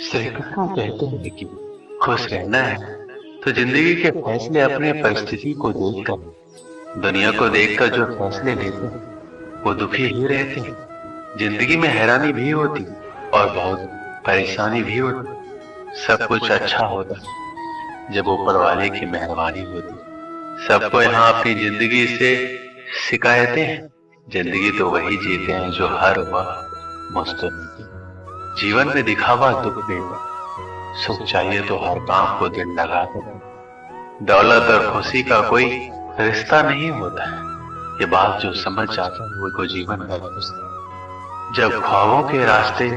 श्री कृष्ण कहते हैं कि खुश रहना है तो जिंदगी के फैसले अपने परिस्थिति को देखकर, दुनिया को देखकर जो फैसले लेते हैं वो दुखी ही रहते हैं। जिंदगी में हैरानी भी होती और बहुत परेशानी भी होती। सब कुछ अच्छा होता जब ऊपर वाले की मेहरबानी होती। सबको यहाँ अपनी जिंदगी से शिकायतें हैं। जिंदगी तो वही जीते हैं जो हर वक्त मुस्कुराते। जीवन में दिखावा दुख देगा, सुख चाहिए तो हर काम को दिल लगा दो। दौलत और खुशी का कोई रिश्ता नहीं होता है, ये बात जो समझ जाता है वो जीवन भर खुश है। जब ख्वाबों के रास्ते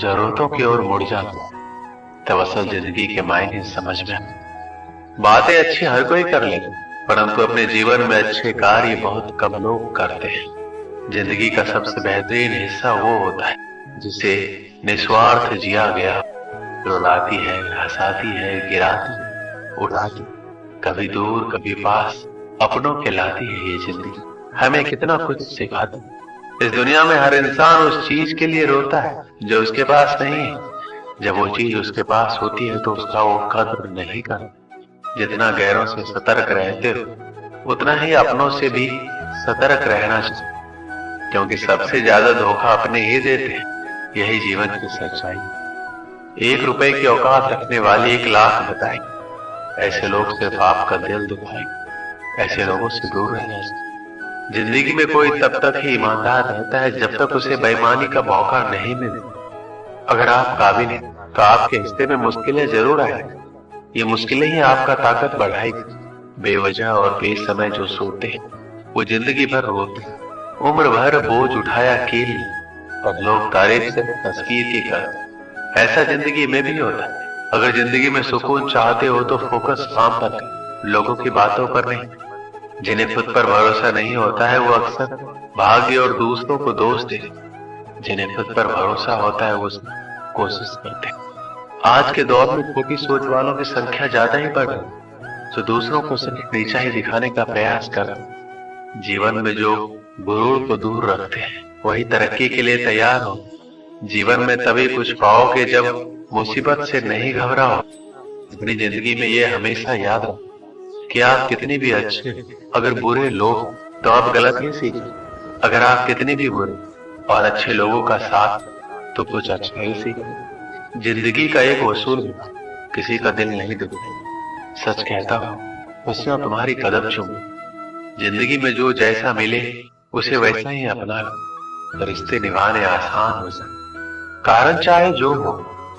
जरूरतों की ओर मुड़ जाते हैं तब असल जिंदगी के मायने समझ में आते। बातें अच्छी हर कोई कर लेता, परंतु अपने जीवन में अच्छे कार्य बहुत कम लोग करते हैं। जिंदगी का सबसे बेहतरीन हिस्सा वो होता है जिसे निस्वार्थ जिया गया। रुलाती है, हंसाती है, गिराती है, उड़ाती, कभी दूर कभी पास, अपनों के लाती है ये जिंदगी। हमें कितना कुछ सिखाती। इस दुनिया में हर इंसान उस चीज के लिए रोता है जो उसके पास नहीं है। जब वो चीज उसके पास होती है तो उसका वो कदर नहीं करता। जितना गैरों से सतर्क रहते हो उतना ही अपनों से भी सतर्क रहना चाहिए, क्योंकि सबसे ज्यादा धोखा अपने ही देते हैं। यही जीवन की सच्चाई। 1 रुपए की औकात रखने वाले 1 लाख बताएंगे। ऐसे लोग सिर्फ आपका दिल दुखाएंगे। ऐसे लोगों से दूर रहना चाहिए। जिंदगी में कोई तब तक ही ईमानदार रहता है जब तक उसे बेईमानी का मौका नहीं मिले। अगर आप काबिल हैं तो आपके हिस्से में मुश्किलें जरूर आएंगी। ये मुश्किलें ही आपका ताकत बढ़ाएगी। बेवजह और बेसमय जो सोते हैं वो जिंदगी भर रोते हैं। उम्र भर बोझ उठाया अकेले और लोग तारीफ से तस्वीर की करते। ऐसा जिंदगी में भी होता है। अगर जिंदगी में सुकून चाहते हो तो फोकस काम पर करें, लोगों की बातों पर नहीं। जिन्हें खुद पर भरोसा नहीं होता है वो अक्सर भाग्य और दूसरों को दोष देते। जिन्हें खुद पर भरोसा होता है वो कोशिश करते हैं। आज के दौर में छोटी सोच वालों की संख्या ज्यादा ही बढ़ रही है, जो दूसरों को सिर्फ नीचा ही दिखाने का प्रयास कर रहे हैं। जीवन में जो गुरूर को दूर रखते हैं वही तरक्की के लिए तैयार हो। जीवन में तभी कुछ पाओगे जब मुसीबत से नहीं घबराओ। अपनी जिंदगी में ये हमेशा याद रखो कि आप कितने भी अच्छे, अगर बुरे लोग तो आप गलत ही सीखे। अगर आप कितने भी बुरे और अच्छे लोगों का साथ तो कुछ अच्छा ही सीखे। जिंदगी का एक वसूल है, किसी का दिल नहीं दुखाए। सच कहता हूँ उसमें तुम्हारी कदम चूमे। जिंदगी में जो जैसा मिले उसे वैसा ही अपना लो। रिश्ते निभाने आसान हो जाए, कारण चाहे जो हो।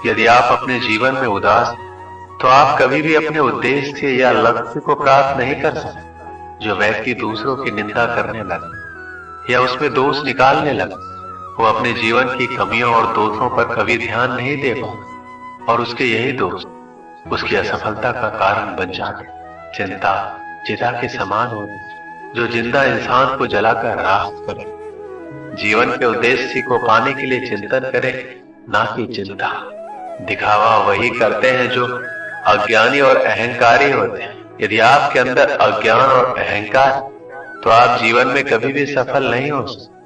यदि आप अपने जीवन में उदास हैं तो आप कभी भी अपने उद्देश्य या लक्ष्य को प्राप्त नहीं कर सकते। जो व्यक्ति दूसरों की निंदा करने लगे या उसमें दोष निकालने लगे वो अपने जीवन की कमियों और दोषों पर कभी ध्यान नहीं दे पाता और उसके यही दोष उसकी असफलता का कारण बन जाते। चिंता चिता के समान होती जो जिंदा इंसान को जलाकर राख करे। जीवन के उद्देश्य को पाने के लिए चिंतन करें, ना कि चिंता। दिखावा वही करते हैं जो अज्ञानी और अहंकारी होते हैं। यदि आपके अंदर अज्ञान और अहंकार तो आप जीवन में कभी भी सफल नहीं हो सकते।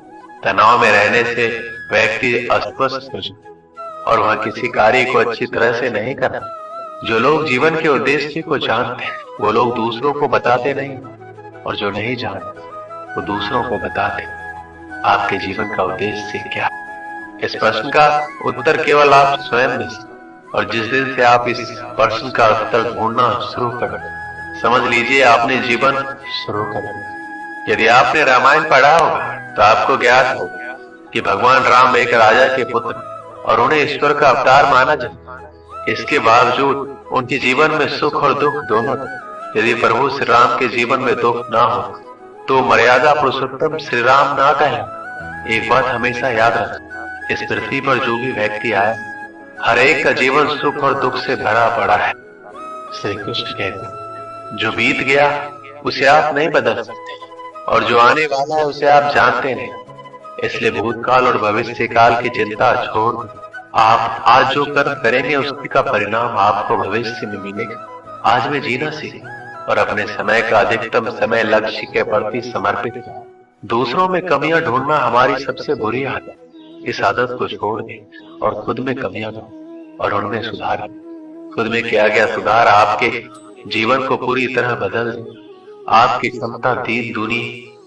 तनाव में रहने से व्यक्ति अस्वस्थ हो जाता और वह किसी कार्य को अच्छी तरह से नहीं करता। जो लोग जीवन के उद्देश्य को जानते हैं वो लोग दूसरों को बताते नहीं, और जो नहीं जानते वो दूसरों को बताते। आपके जीवन का उद्देश्य क्या? इस प्रश्न का उत्तर केवल आप स्वयं दे। और जिस दिन से आप इस प्रश्न का उत्तर ढूंढना शुरू करें, समझ लीजिए आपने जीवन शुरू कर दिया। यदि आपने रामायण पढ़ा होगा तो आपको ज्ञात होगा कि भगवान राम एक राजा के पुत्र और उन्हें ईश्वर का अवतार माना जाता। इसके बावजूद उनके जीवन में सुख और दुख दोनों थे। यदि प्रभु श्री राम के जीवन में दुख ना हो तो मर्यादा पुरुषोत्तम श्री राम ना कहे। एक बात हमेशा याद रखें, इस पृथ्वी पर जो भी व्यक्ति आया हर एक का जीवन सुख और दुख से भरा पड़ा है। श्री कृष्ण कहते हैं जो बीत गया उसे आप नहीं बदल सकते और जो आने वाला है उसे आप जानते नहीं। इसलिए भूतकाल और भविष्य काल की चिंता छोड़ आप आज जो कर्म करेंगे उसकी का परिणाम आपको भविष्य में मिलेगा। आज में जीना सीखें और अपने समय का अधिकतम समय लक्ष्य के प्रति समर्पित करें। दूसरों में कमियां ढूंढना हमारी सबसे बुरी आदत। इस आदत को छोड़ दें और खुद में कमियां ढूंढें। और उनमें सुधार। खुद में किया गया सुधार आपके जीवन को पूरी तरह बदल दे। आपकी क्षमता 3 दूनी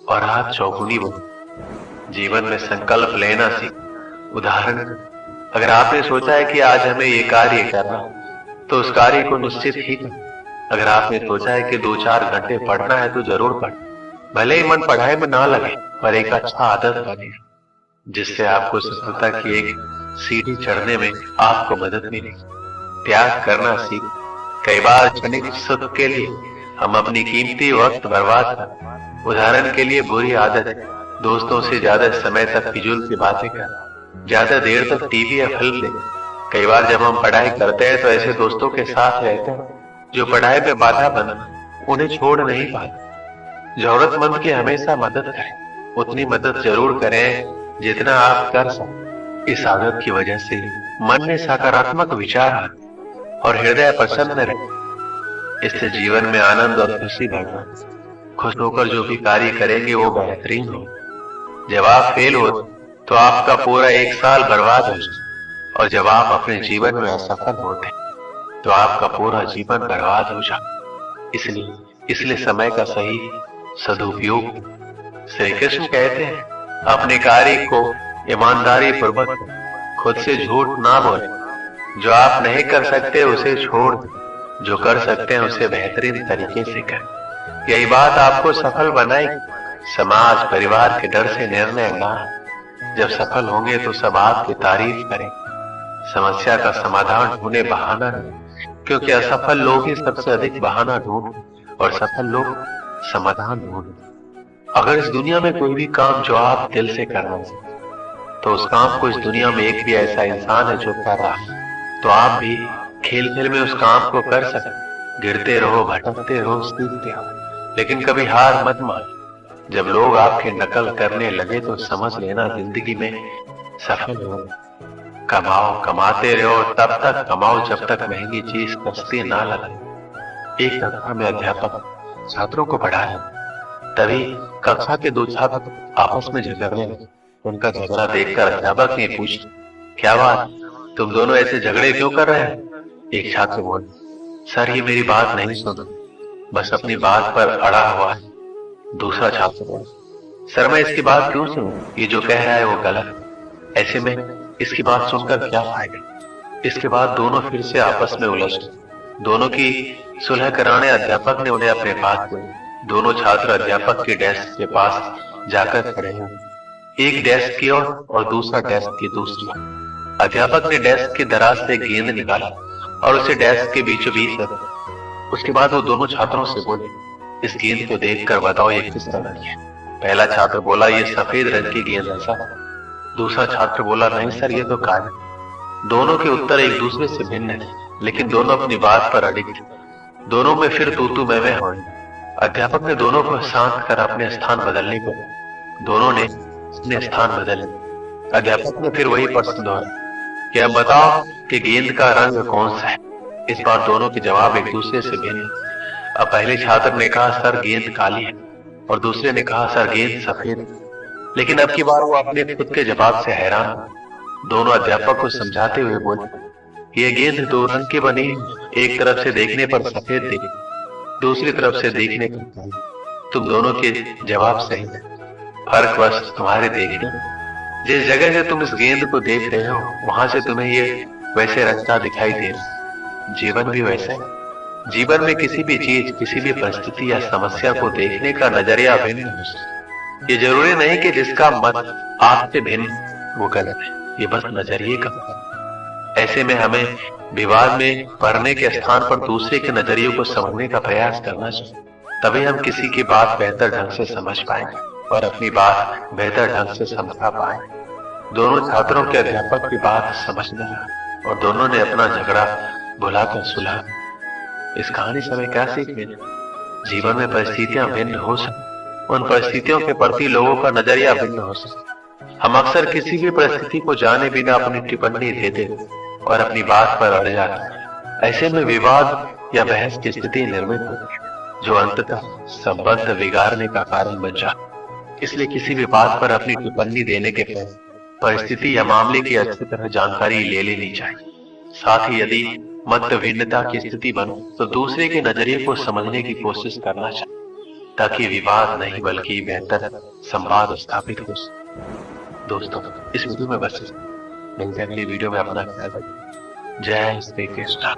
और रात 4 गुनी बने। जीवन में संकल्प लेना सीख। उदाहरण, अगर आपने सोचा है कि आज हमें ये कार्य करना, तो उस कार्य को निश्चित ही करें। अगर आपने सोचा है कि 2-4 घंटे पढ़ना है तो जरूर पढ़ें। भले ही मन पढ़ाई में ना लगे, पर एक अच्छा आदत बने जिससे आपको सफलता की एक सीढ़ी चढ़ने में आपको मदद मिले। त्याग करना सीख। कई बार क्षणिक सुख के लिए हम अपनी कीमती वक्त बर्बाद कर। उदाहरण के लिए बुरी आदत, दोस्तों से ज्यादा समय तक फिजूल की बातें कर, ज्यादा देर तक टीवी या फिल्म देख। कई बार जब हम पढ़ाई करते हैं तो ऐसे दोस्तों के साथ रहते हैं जो पढ़ाई में बाधा बना, उन्हें छोड़ नहीं पाते। जरूरतमंद की हमेशा मदद करें, उतनी मदद जरूर करें जितना आप कर सकें। इस आदत की वजह से मन में सकारात्मक विचार आते और हृदय प्रसन्न रहे। इससे जीवन में आनंद और खुशी बढ़ना। खुश होकर जो भी कार्य करेंगे वो बेहतरीन हो। जब आप फेल हो तो आपका पूरा 1 साल बर्बाद हो जाए, और जब आप अपने जीवन में असफल होते तो आपका पूरा जीवन बर्बाद हो जाए। इसलिए समय का सही सदुपयोग। श्री कृष्ण कहते हैं, अपने कार्य को ईमानदारी पूर्वक, खुद से झूठ ना बोले। जो आप नहीं कर सकते उसे छोड़ दो, जो कर सकते हैं उसे बेहतरीन तरीके से करें। यही बात आपको सफल बनाएगी। समाज परिवार के डर से निर्णय ना। जब सफल होंगे तो सब आपकी तारीफ करें। समस्या का समाधान ढूंढे, बहाना नहीं, क्योंकि असफल लोग ही सबसे अधिक बहाना ढूंढते और सफल लोग समाधान ढूंढते। अगर इस दुनिया में कोई भी काम जो आप दिल से करना चाहते, तो उस काम को इस दुनिया में एक भी ऐसा इंसान है जो कर रहा है, तो आप भी खेल खेल में उस काम को कर सकते। गिरते रहो, भटकते रहो, सीखते रहो, लेकिन कभी हार मत मान। जब लोग आपकी नकल करने लगे तो समझ लेना जिंदगी में सफल हो। कमाओ, कमाते रहो, तब तक कमाओ जब तक महंगी चीज सस्ती ना लगे। एक कक्षा में अध्यापक छात्रों को पढ़ाया, तभी कक्षा के 2 छात्र आपस में झगड़ने लगे। उनका झगड़ा देखकर अध्यापक ने पूछा, क्या बात, तुम दोनों ऐसे झगड़े क्यों कर रहे हैं? एक छात्र बोला, सर ये मेरी बात नहीं सुन, बस अपनी बात पर अड़ा हुआ है। दूसरा छात्र बोला, सर मैं इसकी बात क्यों सुनूं? ये जो कह रहा है वो गलत। ऐसे में इसकी बात सुनकर क्या फायदा? इसके बाद दोनों फिर से आपस में उलझ गए। दोनों की सुलह कराने अध्यापक ने उन्हें अपने पास बुलाया। दोनों छात्र अध्यापक के डेस्क के पास जाकर खड़े हुए, एक डेस्क की ओर और दूसरा डेस्क की दूसरी ओर। अध्यापक ने डेस्क के दराज से गेंद निकाला और उसे डेस्क के बीचों बीच रखा। उसके बाद वो दोनों छात्रों से बोले, इस गेंद को देखकर बताओ ये किस तरह की है? पहला छात्र बोला, ये सफेद रंग की गेंद है सर। दूसरा छात्र बोला, नहीं सर ये तो काली। दोनों के उत्तर एक दूसरे से भिन्न थे, लेकिन दोनों अपनी बात पर अड़िग थे। दोनों में फिर तू मैं हुई। अध्यापक ने दोनों को शांत कर अपने स्थान बदलने को। दोनों ने अपने स्थान बदले। अध्यापक ने फिर वही प्रश्न दोहराया, क्या बताओ कि गेंद का रंग कौन सा है? इस बार दोनों के जवाब एक दूसरे से भिन्न। अब पहले छात्र ने कहा, सर गेंद काली है, और दूसरे ने कहा, सर गेंद सफेद। लेकिन अब की बार वो अपने खुद के जवाब से हैरान। दोनों अध्यापक को समझाते हुए बोले, ये गेंद 2 रंग की बनी, एक तरफ से देखने पर सफेद दिखे, दूसरी तरफ से देखने पर काली। तुम दोनों के जवाब सही है, फर्क बस तुम्हारे देखने। जिस जगह से तुम इस गेंद को देख रहे हो वहां से तुम्हें ये वैसे रंग का दिखाई दे रहा। जीवन भी वैसा है। जीवन में किसी भी चीज, किसी भी परिस्थिति या समस्या को देखने का नजरिया भिन्न हो सकता। ये जरूरी नहीं कि जिसका मत आपसे भिन्न वो गलत है, ये बस नजरिए का। ऐसे में हमें विवाद में पढ़ने के स्थान पर दूसरे के नजरियों को समझने का प्रयास करना चाहिए। तभी हम किसी की बात बेहतर ढंग से समझ पाएंगे और अपनी बात बेहतर ढंग से समझा पाएंगे। दोनों छात्रों के अध्यापक की बात समझना और दोनों ने अपना झगड़ा भुलाकर सुलह। इस कहानी से हमें क्या सीख मिली? जीवन में परिस्थितियां भिन्न हो सकती, उन परिस्थितियों के प्रति लोगों का नजरिया भिन्न हो सकता। हम अक्सर किसी भी परिस्थिति को जाने बिना अपनी टिप्पणी देते और अपनी बात पर अड़ जाते। ऐसे में विवाद या बहस की स्थिति निर्मित होती, जो अंततः संबंध बिगाड़ने का कारण बन जाती। इसलिए किसी भी बात पर अपनी टिप्पणी देने के पहले परिस्थिति या मामले की अच्छी तरह जानकारी ले लेनी चाहिए। साथ ही यदि मत भिन्नता की स्थिति बने तो दूसरे के नजरिए को समझने की कोशिश करना चाहिए, ताकि विवाद नहीं बल्कि बेहतर संवाद स्थापित हो सके। दोस्तों, इस वीडियो में बस मिलते हैं अगली वीडियो में। अपना ख्याल रखिए। जय श्री कृष्ण।